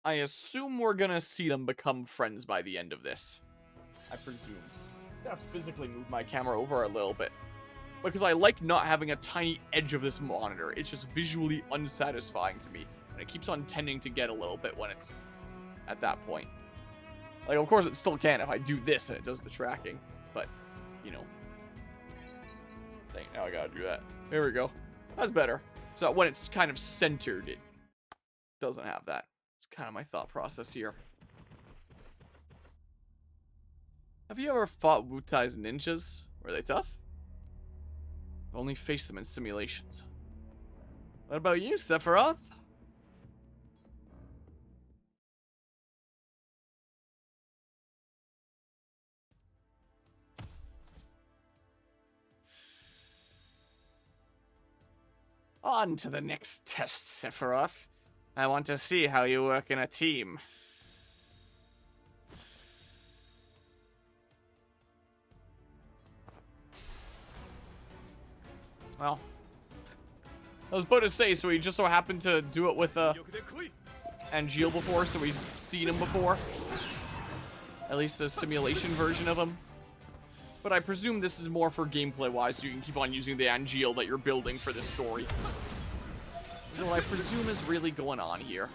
I assume we're gonna see them become friends by the end of this. I presume. I have to physically move my camera over a little bit. Because I like not having a tiny edge of this monitor. It's just visually unsatisfying to me. And it keeps on tending to get a little bit when it's at that point. Like, of course it still can if I do this and it does the tracking. But, you know. Dang, now I gotta do that. There we go. That's better. So when it's kind of centered, it doesn't have that. It's kind of my thought process here. Have you ever fought Wutai's ninjas? Were they tough? I've only faced them in simulations. What about you, Sephiroth? On to the next test, Sephiroth. I want to see how you work in a team. Well, I was about to say, so he just so happened to do it with Angeal before, so he's seen him before. At least a simulation version of him. But I presume this is more for gameplay-wise, so you can keep on using the Angeal that you're building for this story. So what I presume is really going on here.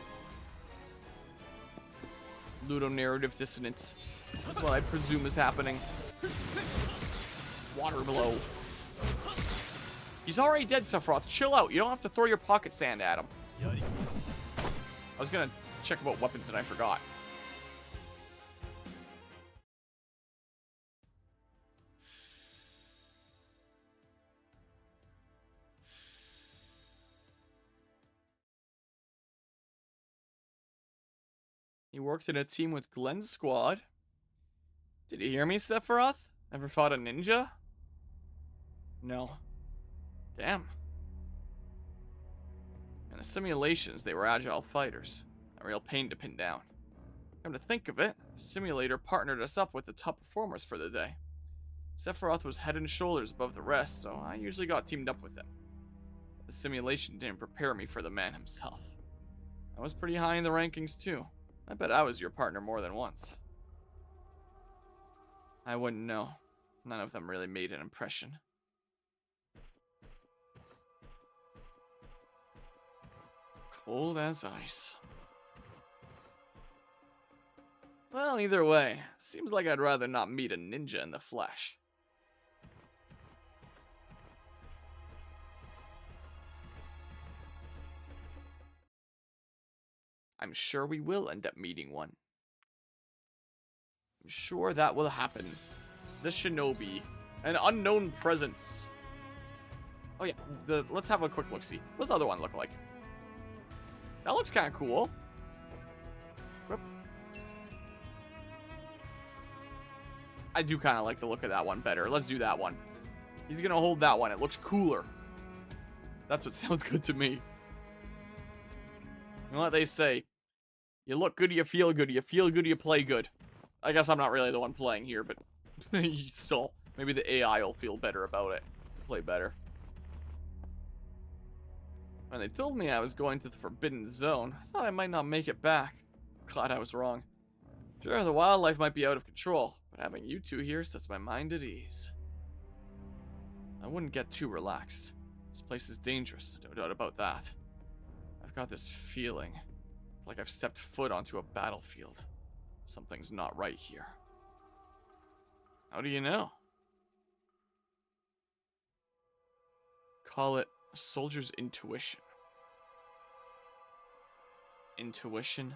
Ludonarrative dissonance is what I presume is happening. Water blow. He's already dead, Sephiroth. Chill out. You don't have to throw your pocket sand at him. I was gonna check about weapons and I forgot. He worked in a team with Glenn's squad. Did you hear me, Sephiroth? Ever fought a ninja? No. Damn. In the simulations, they were agile fighters. A real pain to pin down. Come to think of it, the simulator partnered us up with the top performers for the day. Sephiroth was head and shoulders above the rest, so I usually got teamed up with him. But the simulation didn't prepare me for the man himself. I was pretty high in the rankings too. I bet I was your partner more than once. I wouldn't know. None of them really made an impression. Cold as ice. Well, either way, seems like I'd rather not meet a ninja in the flesh. I'm sure we will end up meeting one. I'm sure that will happen. The shinobi. An unknown presence. Oh yeah, let's have a quick look-see. What's the other one look like? That looks kind of cool. Whoop. I do kind of like the look of that one better. Let's do that one. He's gonna hold that one. It looks cooler. That's what sounds good to me. You know what they say? You look good, you feel good. You feel good, you play good. I guess I'm not really the one playing here, but still. Maybe the AI will feel better about it. Play better. When they told me I was going to the Forbidden Zone, I thought I might not make it back. Glad I was wrong. Sure, the wildlife might be out of control, but having you two here sets my mind at ease. I wouldn't get too relaxed. This place is dangerous, no doubt about that. I've got this feeling, like I've stepped foot onto a battlefield. Something's not right here. How do you know? Call it a soldier's intuition. Intuition?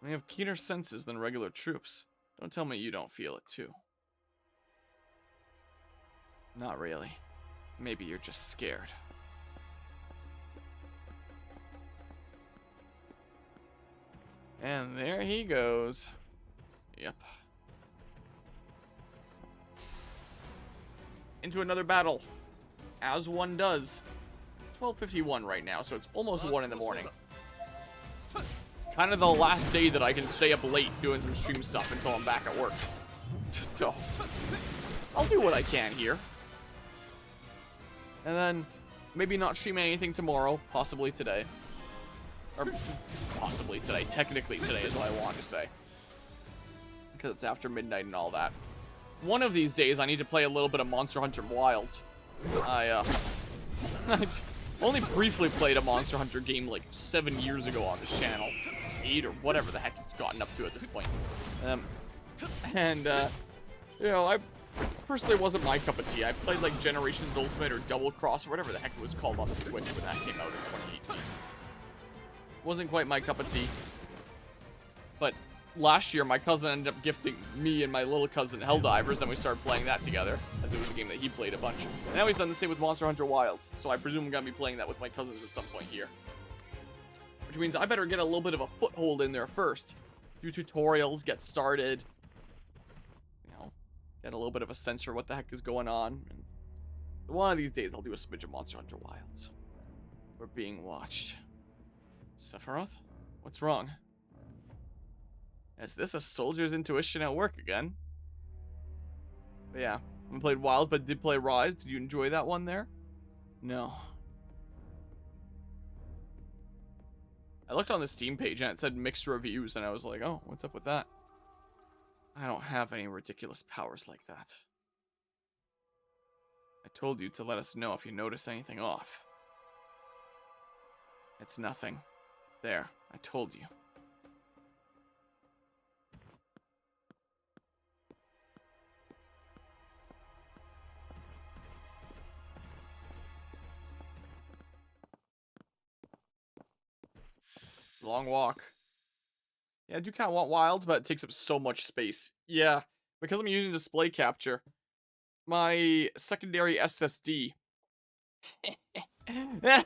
We have keener senses than regular troops. Don't tell me you don't feel it too. Not really. Maybe you're just scared. And there he goes. Yep. Into another battle. As one does. 12:51 right now, so it's almost 1 in the morning. Kind of the last day that I can stay up late doing some stream stuff until I'm back at work. So, I'll do what I can here. And then, maybe not stream anything tomorrow, possibly today. Or possibly today. Technically today is what I want to say. Because it's after midnight and all that. One of these days, I need to play a little bit of Monster Hunter Wilds. I only briefly played a Monster Hunter game like 7 years ago on this channel. 8 or whatever the heck it's gotten up to at this point. You know, I personally wasn't my cup of tea. I played like Generations Ultimate or Double Cross or whatever the heck it was called on the Switch when that came out in 2018. Wasn't quite my cup of tea. But last year, my cousin ended up gifting me and my little cousin Helldivers, then we started playing that together, as it was a game that he played a bunch. And now he's done the same with Monster Hunter Wilds, so I presume I'm going to be playing that with my cousins at some point here. Which means I better get a little bit of a foothold in there first. Do tutorials, get started. You know, get a little bit of a sense for what the heck is going on. And one of these days, I'll do a smidge of Monster Hunter Wilds. We're being watched. Sephiroth? What's wrong? Is this a soldier's intuition at work again? But yeah, I haven't played Wilds, but did play Rise. Did you enjoy that one there? No. I looked on the Steam page and it said mixed reviews, and I was like, oh, what's up with that? I don't have any ridiculous powers like that. I told you to let us know if you notice anything off. It's nothing. There, I told you. Long walk. Yeah, I do kind of want Wilds, but it takes up so much space. Yeah, because I'm using display capture, my secondary SSD. Yeah.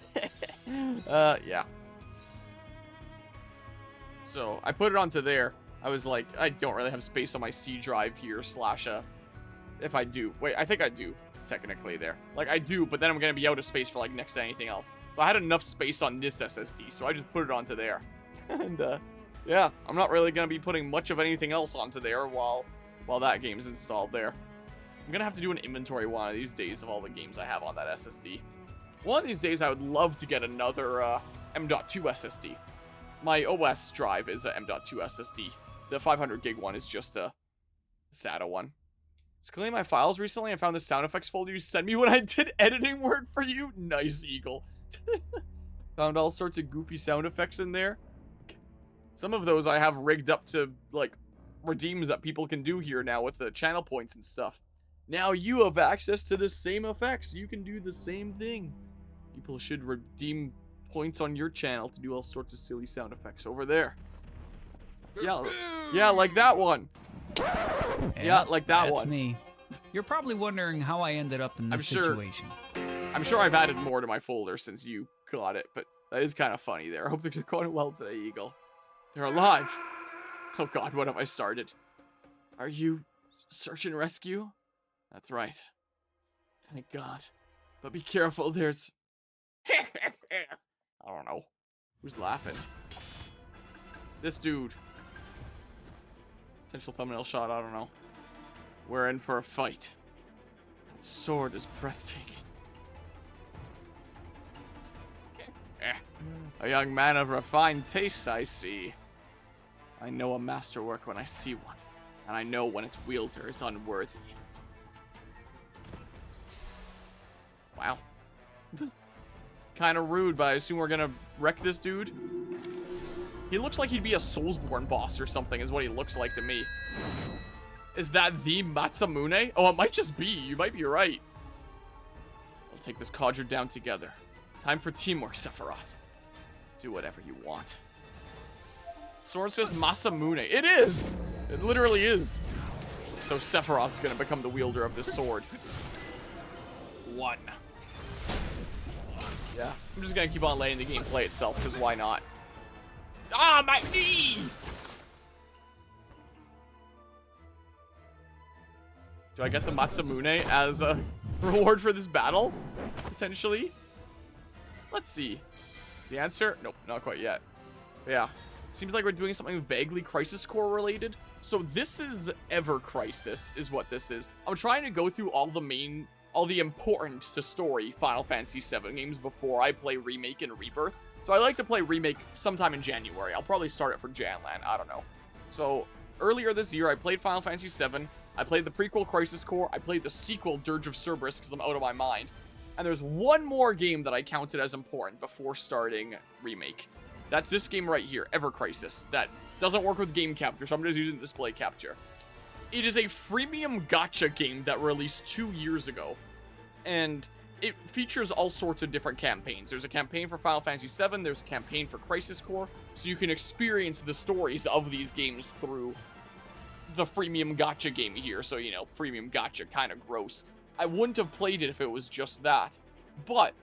So I put it onto there. I was like, I don't really have space on my C drive here, / if I do. Wait, I think I do, technically there. Like, I do, but then I'm going to be out of space for, like, next to anything else. So I had enough space on this SSD, so I just put it onto there. And, yeah, I'm not really going to be putting much of anything else onto there while that game's installed there. I'm going to have to do an inventory one of these days of all the games I have on that SSD. One of these days, I would love to get another M.2 SSD. My OS drive is a M.2 SSD. The 500 gig one is just a SATA one. Cleaning my files recently, I found the sound effects folder you sent me when I did editing work for you. Nice, Eagle. Found all sorts of goofy sound effects in there. Some of those I have rigged up to, like, redeems that people can do here now with the channel points and stuff. Now you have access to the same effects. You can do the same thing. People should redeem points on your channel to do all sorts of silly sound effects over there. Yeah, like that one. Yeah, like that one. That's me. You're probably wondering how I ended up in this situation. I'm sure I've added more to my folder since you got it, but that is kind of funny there. I hope they're going well today, Eagle. They're alive. Oh god, what have I started? Are you search and rescue? That's right. Thank god. But be careful, there's... I don't know. Who's laughing? This dude. Potential thumbnail shot, I don't know. We're in for a fight. That sword is breathtaking. A young man of refined tastes, I see. I know a masterwork when I see one, and I know when its wielder is unworthy. Wow. Kind of rude, but I assume we're gonna wreck this dude. He looks like he'd be a Soulsborne boss or something, is what he looks like to me. Is that the Masamune? Oh, it might just be. You might be right. We'll take this codger down together. Time for teamwork, Sephiroth. Do whatever you want. Swordsmith Masamune. It is! It literally is. So Sephiroth's gonna become the wielder of this sword. 1. Yeah, I'm just gonna keep on letting the game play itself, because why not? Ah, my knee! Do I get the Masamune as a reward for this battle? Potentially? Let's see. The answer? Nope, not quite yet. But yeah, seems like we're doing something vaguely Crisis Core related. So this is Ever Crisis, is what this is. I'm trying to go through all the important to story Final Fantasy VII games before I play Remake and Rebirth. So I like to play Remake sometime in January. I'll probably start it for Janland. I don't know. So earlier this year, I played Final Fantasy VII. I played the prequel Crisis Core. I played the sequel Dirge of Cerberus because I'm out of my mind. And there's one more game that I counted as important before starting Remake. That's this game right here, Ever Crisis. That doesn't work with game capture, so I'm just using display capture. It is a freemium gacha game that released 2 years ago. And it features all sorts of different campaigns. There's a campaign for Final Fantasy VII, there's a campaign for Crisis Core, so you can experience the stories of these games through the freemium gacha game here. So, you know, freemium gacha, kind of gross. I wouldn't have played it if it was just that. But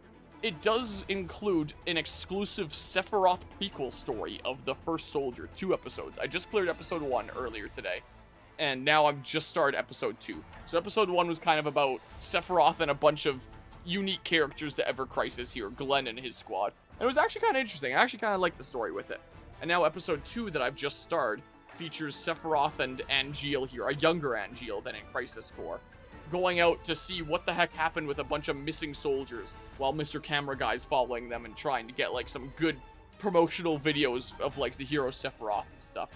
it does include an exclusive Sephiroth prequel story of the First Soldier, 2 episodes. I just cleared episode 1 earlier today, and now I've just started episode 2. So episode 1 was kind of about Sephiroth and a bunch of unique characters to Ever Crisis here, Glenn and his squad. And it was actually kind of interesting. I actually kind of liked the story with it. And now episode 2 that I've just started features Sephiroth and Angeal here, a younger Angeal than in Crisis Core, going out to see what the heck happened with a bunch of missing soldiers while Mr. Camera Guy's following them and trying to get, like, some good promotional videos of, like, the hero Sephiroth and stuff.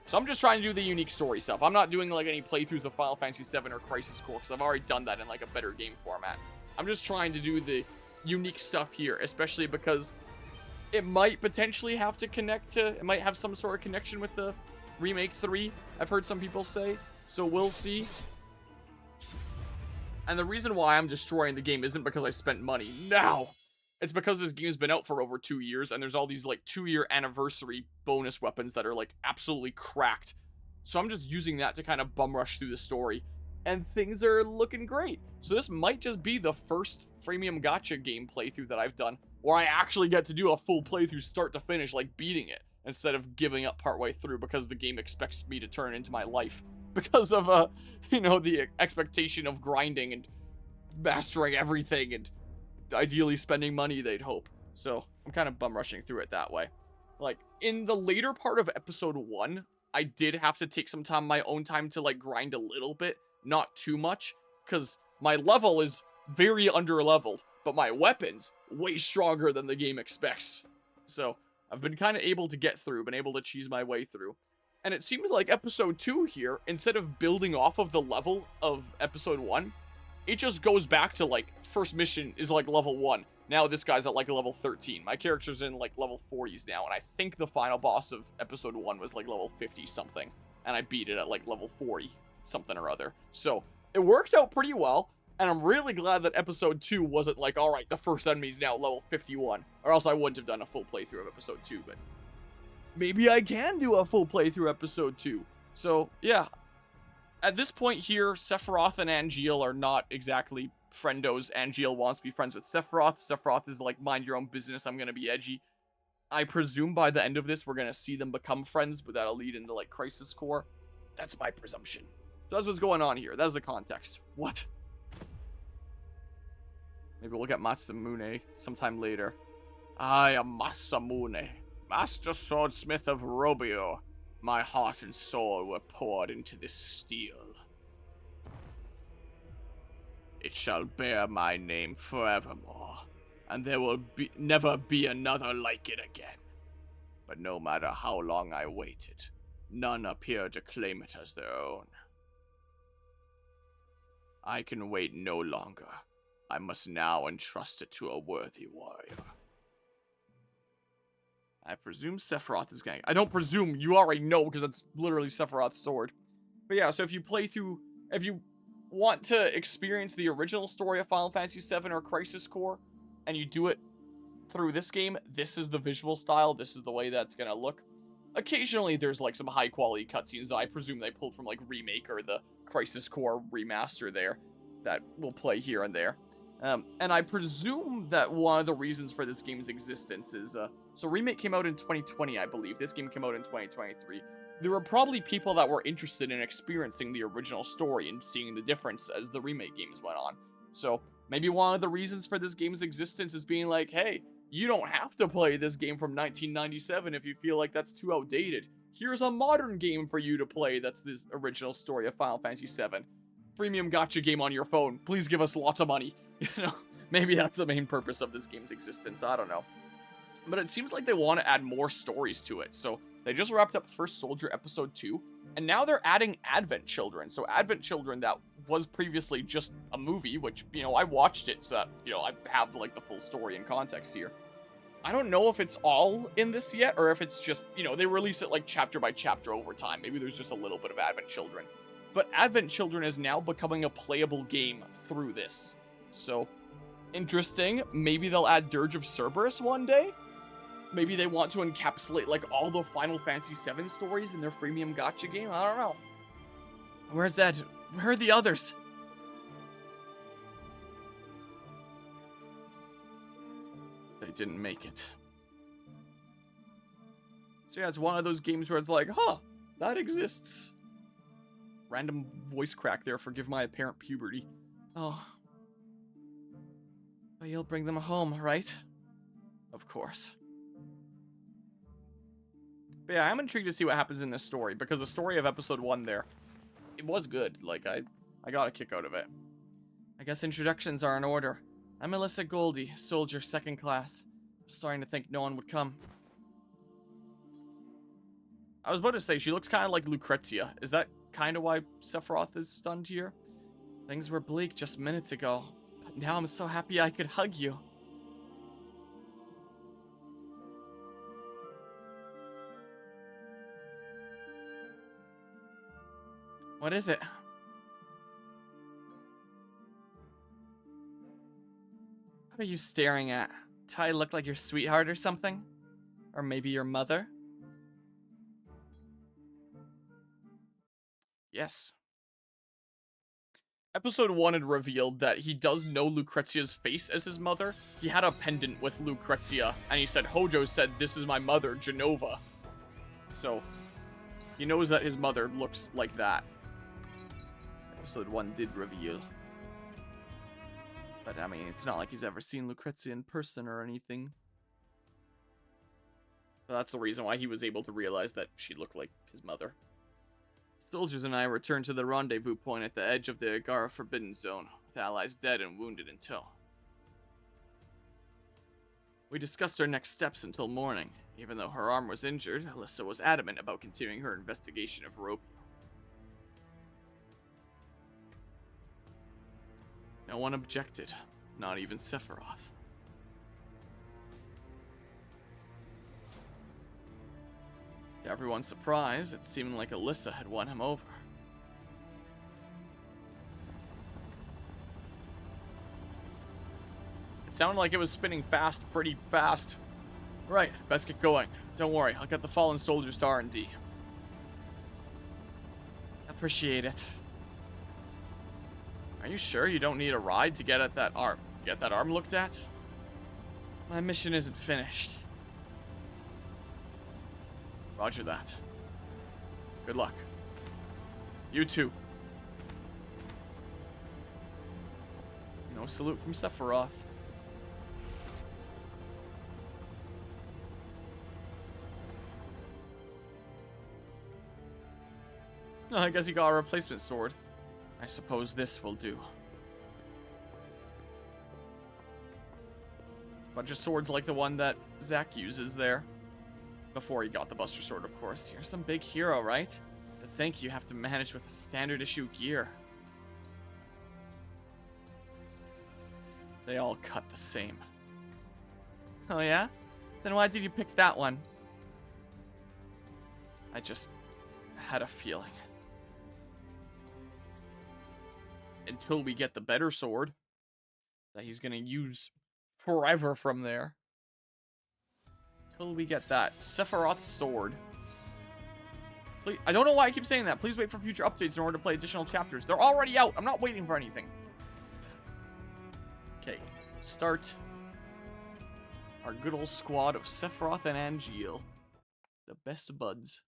So I'm just trying to do the unique story stuff. I'm not doing, like, any playthroughs of Final Fantasy VII or Crisis Core because I've already done that in, like, a better game format. I'm just trying to do the unique stuff here, especially because it might potentially have to connect to, it might have some sort of connection with the Remake 3, I've heard some people say, so we'll see. And the reason why I'm destroying the game isn't because I spent money. No! It's because this game's been out for over 2 years, and there's all these, like, 2-year anniversary bonus weapons that are, like, absolutely cracked. So I'm just using that to kind of bum rush through the story, and things are looking great. So this might just be the first freemium gacha game playthrough that I've done where I actually get to do a full playthrough start to finish, like beating it, instead of giving up partway through because the game expects me to turn into my life. Because of, you know, the expectation of grinding and mastering everything and ideally spending money, they'd hope. So I'm kind of bum rushing through it that way. Like, in the later part of episode 1, I did have to take some time, my own time, to, like, grind a little bit. Not too much, because my level is very under-leveled, but my weapon's way stronger than the game expects. So I've been kind of able to get through, been able to cheese my way through. And it seems like episode 2 here, instead of building off of the level of episode 1, it just goes back to, like, first mission is, like, level 1. Now this guy's at, like, level 13. My character's in, like, level 40s now, and I think the final boss of episode 1 was, like, level 50-something. And I beat it at, like, level 40-something or other. So it worked out pretty well, and I'm really glad that episode 2 wasn't like, alright, the first enemy's now level 51. Or else I wouldn't have done a full playthrough of episode 2, but maybe I can do a full playthrough episode 2. So, yeah. At this point here, Sephiroth and Angeal are not exactly friendos. Angeal wants to be friends with Sephiroth. Sephiroth is like, mind your own business, I'm gonna be edgy. I presume by the end of this, we're gonna see them become friends, but that'll lead into, like, Crisis Core. That's my presumption. So that's what's going on here. That's the context. What? Maybe we'll get Masamune sometime later. I am Masamune, Master Swordsmith of Robio. My heart and soul were poured into this steel. It shall bear my name forevermore, and there will never be another like it again. But no matter how long I waited, none appear to claim it as their own. I can wait no longer. I must now entrust it to a worthy warrior. I presume Sephiroth is going. I don't presume, you already know because it's literally Sephiroth's sword. But yeah, so if you play through, if you want to experience the original story of Final Fantasy VII or Crisis Core, and you do it through this game, this is the visual style, this is the way that's gonna look. Occasionally there's like some high quality cutscenes that I presume they pulled from like Remake or the Crisis Core remaster there that will play here and there. And I presume that one of the reasons for this game's existence is, so Remake came out in 2020, I believe. This game came out in 2023. There were probably people that were interested in experiencing the original story and seeing the difference as the Remake games went on. So maybe one of the reasons for this game's existence is being like, hey, you don't have to play this game from 1997 if you feel like that's too outdated. Here's a modern game for you to play that's this original story of Final Fantasy VII. Freemium gacha game on your phone. Please give us lots of money. You know, maybe that's the main purpose of this game's existence. I don't know. But it seems like they want to add more stories to it. So they just wrapped up First Soldier Episode 2, and now they're adding Advent Children. So Advent Children, that was previously just a movie, which, you know, I watched it, so that, you know, I have, like, the full story and context here. I don't know if it's all in this yet, or if it's just, you know, they release it, like, chapter by chapter over time. Maybe there's just a little bit of Advent Children. But Advent Children is now becoming a playable game through this. So, interesting. Maybe they'll add Dirge of Cerberus one day? Maybe they want to encapsulate, like, all the Final Fantasy VII stories in their freemium gacha game? I don't know. Where's that? Where are the others? They didn't make it. So yeah, it's one of those games where it's like, huh, that exists. Random voice crack there, forgive my apparent puberty. Oh. But you'll bring them home, right? Of course. But yeah, I'm intrigued to see what happens in this story, because the story of episode 1 there, it was good. Like, I got a kick out of it. I guess introductions are in order. I'm Alyssa Goldie, soldier 2nd class. Starting to think no one would come. I was about to say, she looks kind of like Lucrezia. Is that kind of why Sephiroth is stunned here? Things were bleak just minutes ago, but now I'm so happy I could hug you. What is it? What are you staring at? Do I look like your sweetheart or something? Or maybe your mother? Yes. Episode 1 had revealed that he does know Lucrezia's face as his mother. He had a pendant with Lucrezia, and he said, Hojo said, this is my mother, Genova. So, he knows that his mother looks like that. Episode 1 did reveal. But, I mean, it's not like he's ever seen Lucrezia in person or anything. But that's the reason why he was able to realize that she looked like his mother. Soldiers and I returned to the rendezvous point at the edge of the Agara Forbidden Zone, with allies dead and wounded in tow. We discussed our next steps until morning. Even though her arm was injured, Alyssa was adamant about continuing her investigation of Robio. No one objected, not even Sephiroth. To everyone's surprise, it seemed like Alyssa had won him over. It sounded like it was spinning fast, pretty fast. Right, best get going. Don't worry, I'll get the fallen soldiers to R&D. Appreciate it. Are you sure you don't need a ride to get at that arm? Get that arm looked at? My mission isn't finished. Roger that. Good luck. You too. No salute from Sephiroth. Oh, I guess he got a replacement sword. I suppose this will do. Bunch of swords like the one that Zack uses there. Before he got the Buster Sword, of course. You're some big hero, right? To think you have to manage with a standard issue gear. They all cut the same. Oh yeah? Then why did you pick that one? I just had a feeling. Until we get the better sword that he's gonna use forever from there. Until we get that Sephiroth's sword. Please, I don't know why I keep saying that. Please wait for future updates in order to play additional chapters. They're already out. I'm not waiting for anything. Okay, start our good old squad of Sephiroth and Angeal. The best buds.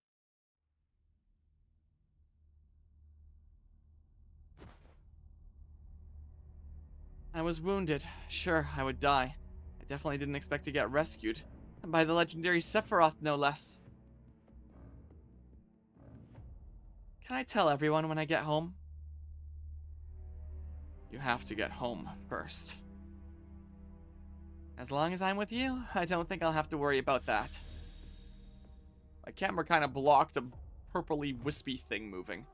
I was wounded. Sure, I would die. I definitely didn't expect to get rescued. And by the legendary Sephiroth, no less. Can I tell everyone when I get home? You have to get home first. As long as I'm with you, I don't think I'll have to worry about that. My camera kind of blocked a purpley wispy thing moving.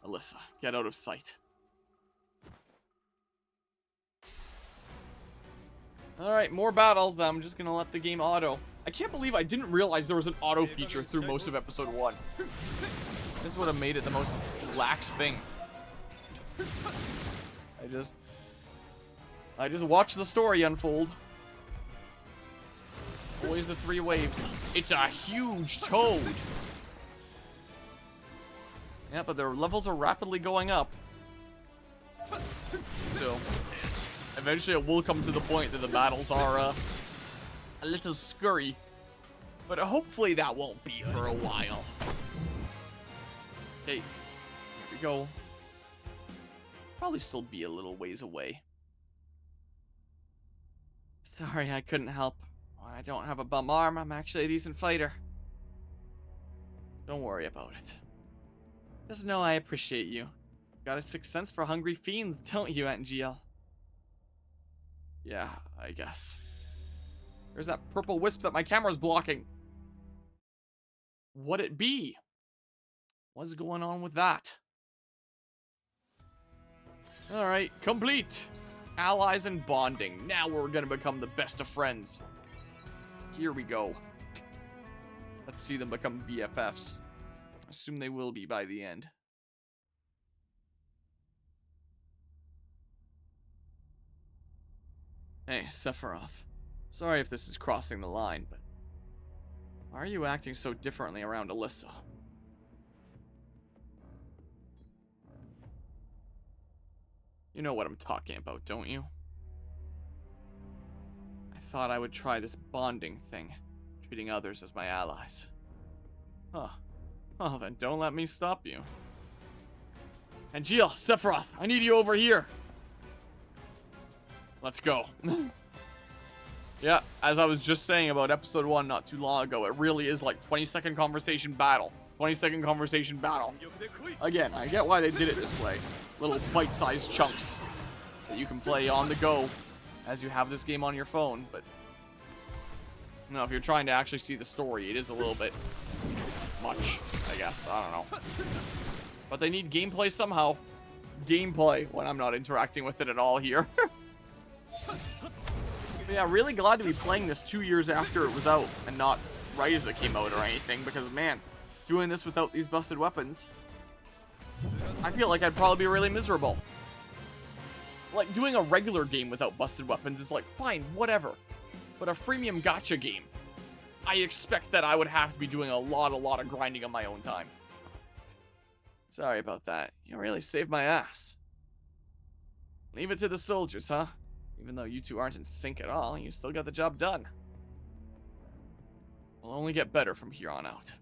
Alyssa, get out of sight. Alright, more battles. I'm just gonna let the game auto. I can't believe I didn't realize there was an auto feature through most of episode 1. This would have made it the most lax thing. I just watched the story unfold. Always the 3 waves. It's a huge toad. Yeah, but their levels are rapidly going up. So, eventually it will come to the point that the battles are a little scurry. But hopefully that won't be for a while. Okay, here we go. Probably still be a little ways away. Sorry, I couldn't help. I don't have a bum arm. I'm actually a decent fighter. Don't worry about it. Just know I appreciate you. Got a sixth sense for hungry fiends, don't you, Aunt GL? Yeah, I guess. There's that purple wisp that my camera's blocking. What'd it be? What's going on with that? Alright, complete. Allies and bonding. Now we're gonna become the best of friends. Here we go. Let's see them become BFFs. Assume they will be by the end. Hey, Sephiroth. Sorry if this is crossing the line, but why are you acting so differently around Alyssa? You know what I'm talking about, don't you? I thought I would try this bonding thing, treating others as my allies. Huh. Well, then don't let me stop you. And Jill, Sephiroth, I need you over here. Let's go. Yeah, as I was just saying about episode 1 not too long ago, it really is like 20-second conversation battle. 20-second conversation battle. Again, I get why they did it this way. Little bite-sized chunks that you can play on the go as you have this game on your phone, but you know, if you're trying to actually see the story, it is a little bit much, I guess. I don't know. But they need gameplay somehow. Gameplay when I'm not interacting with it at all here. But yeah, really glad to be playing this 2 years after it was out and not right as it came out or anything, because man, doing this without these busted weapons, I feel like I'd probably be really miserable. Like, doing a regular game without busted weapons is like, fine, whatever. But a freemium gacha game, I expect that I would have to be doing a lot of grinding on my own time. Sorry about that. You really saved my ass. Leave it to the soldiers, huh? Even though you two aren't in sync at all, you still got the job done. We'll only get better from here on out.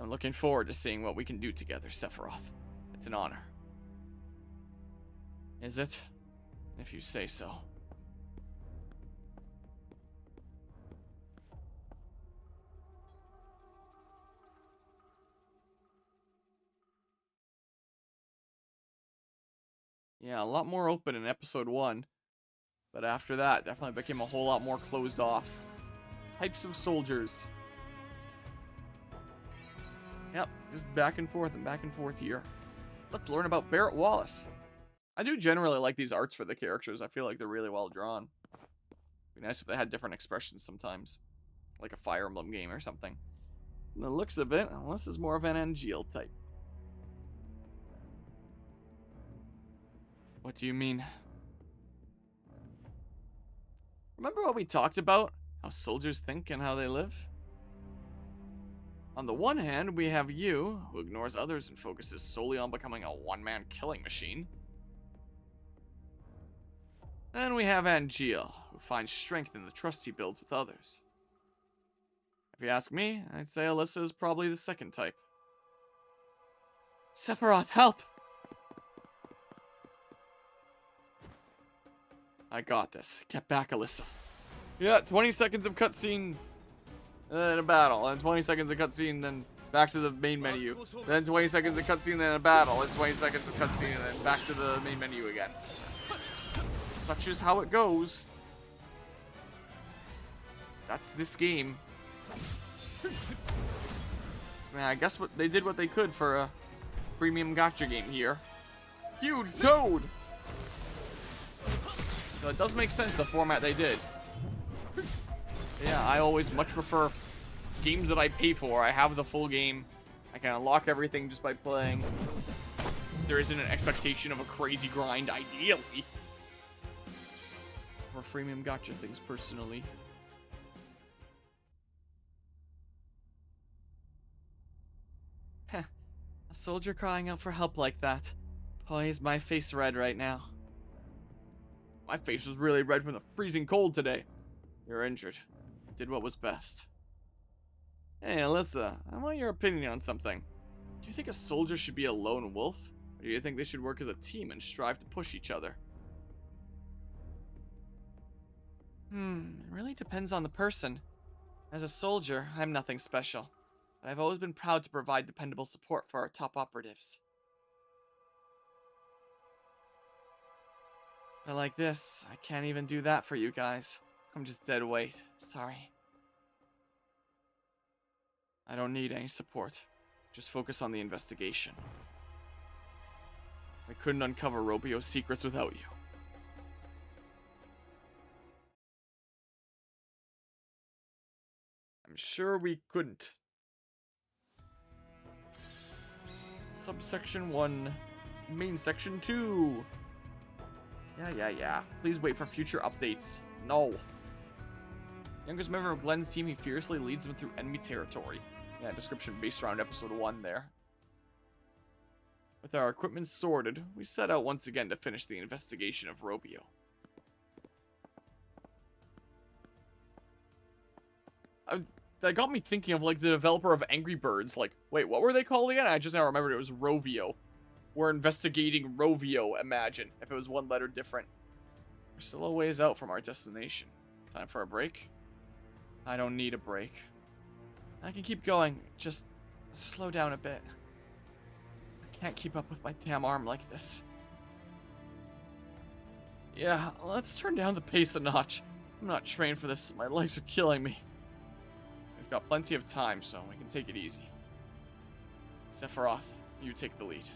I'm looking forward to seeing what we can do together, Sephiroth. It's an honor. Is it? If you say so. Yeah, a lot more open in episode 1. But after that, definitely became a whole lot more closed off. Types of soldiers. Yep, just back and forth here. Let's learn about Barrett Wallace. I do generally like these arts for the characters. I feel like they're really well drawn. It'd be nice if they had different expressions sometimes. Like a Fire Emblem game or something. From the looks of it, well, this is more of an Angeal type. What do you mean? Remember what we talked about? How soldiers think and how they live? On the one hand, we have you, who ignores others and focuses solely on becoming a one-man killing machine. Then we have Angeal, who finds strength in the trust he builds with others. If you ask me, I'd say Alyssa is probably the second type. Sephiroth, help! I got this. Get back, Alyssa. Yeah, 20 seconds of cutscene in a battle, and 20 seconds of cutscene, then Back to the main menu. Then 20 seconds of cutscene, then a battle. And 20 seconds of cutscene, and then back to the main menu again. Such is how it goes. That's this game. Man, I guess they did what they could for a premium gacha game here. Huge code! So it does make sense, the format they did. Yeah, I always much prefer games that I pay for. I have the full game. I can unlock everything just by playing. There isn't an expectation of a crazy grind, ideally. For freemium gacha things, personally. Heh. A soldier crying out for help like that. Boy, is my face red right now. My face was really red from the freezing cold today. You're injured. Did what was best. Hey, Alyssa, I want your opinion on something. Do you think a soldier should be a lone wolf? Or do you think they should work as a team and strive to push each other? It really depends on the person. As a soldier, I'm nothing special. But I've always been proud to provide dependable support for our top operatives. But like this, I can't even do that for you guys. I'm just dead weight. Sorry. I don't need any support. Just focus on the investigation. I couldn't uncover Robio's secrets without you. I'm sure we couldn't. Subsection 1. Main section 2. Yeah. Please wait for future updates. No. Youngest member of Glenn's team, he fiercely leads them through enemy territory. Yeah, description based around episode 1 there. With our equipment sorted, we set out once again to finish the investigation of Robio. That got me thinking of, like, the developer of Angry Birds. Like, wait, what were they called again? I just now remembered it was Rovio. We're investigating Rovio, imagine, if it was one letter different. We're still a ways out from our destination. Time for a break? I don't need a break. I can keep going, just slow down a bit. I can't keep up with my damn arm like this. Yeah, let's turn down the pace a notch. I'm not trained for this, my legs are killing me. We've got plenty of time, so we can take it easy. Sephiroth, you take the lead.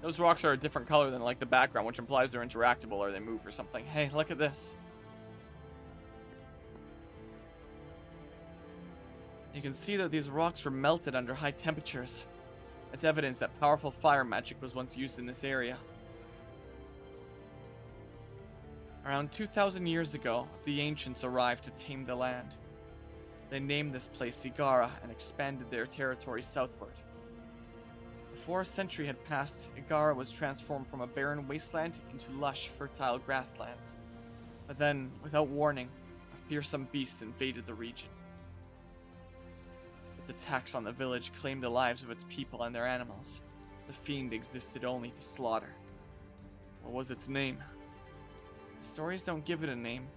Those rocks are a different color than, like, the background, which implies they're interactable or they move or something. Hey, look at this. You can see that these rocks were melted under high temperatures. It's evidence that powerful fire magic was once used in this area. Around 2,000 years ago, the ancients arrived to tame the land. They named this place Igara and expanded their territory southward. Before a century had passed, Igara was transformed from a barren wasteland into lush, fertile grasslands. But then, without warning, a fearsome beast invaded the region. Its attacks on the village claimed the lives of its people and their animals. The fiend existed only to slaughter. What was its name? The stories don't give it a name.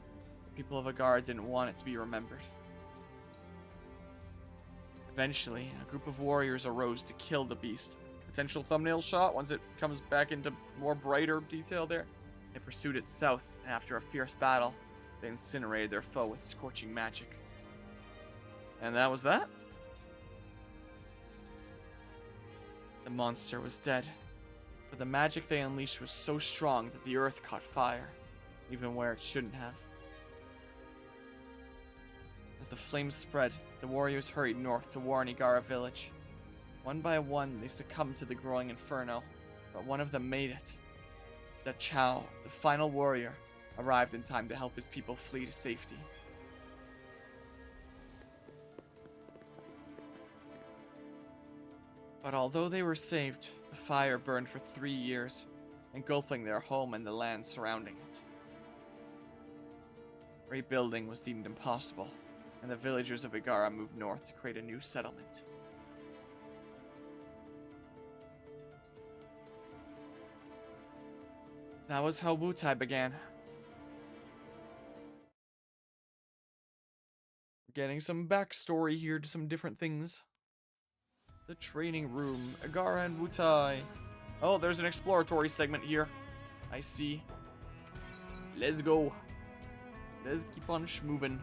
The people of Igara didn't want it to be remembered. Eventually, a group of warriors arose to kill the beast. Potential thumbnail shot once it comes back into more brighter detail there. They pursued it south, and after a fierce battle, they incinerated their foe with scorching magic. And that was that? The monster was dead, but the magic they unleashed was so strong that the earth caught fire, even where it shouldn't have. As the flames spread, the warriors hurried north to warn Igara village. One by one, they succumbed to the growing inferno, but one of them made it. Da Chao, the final warrior, arrived in time to help his people flee to safety. But although they were saved, the fire burned for 3 years, engulfing their home and the land surrounding it. Rebuilding was deemed impossible, and the villagers of Igara moved north to create a new settlement. That was how Wutai began. Getting some backstory here to some different things. The training room. Agara and Wutai. Oh, there's an exploratory segment here. I see. Let's go. Let's keep on schmoving.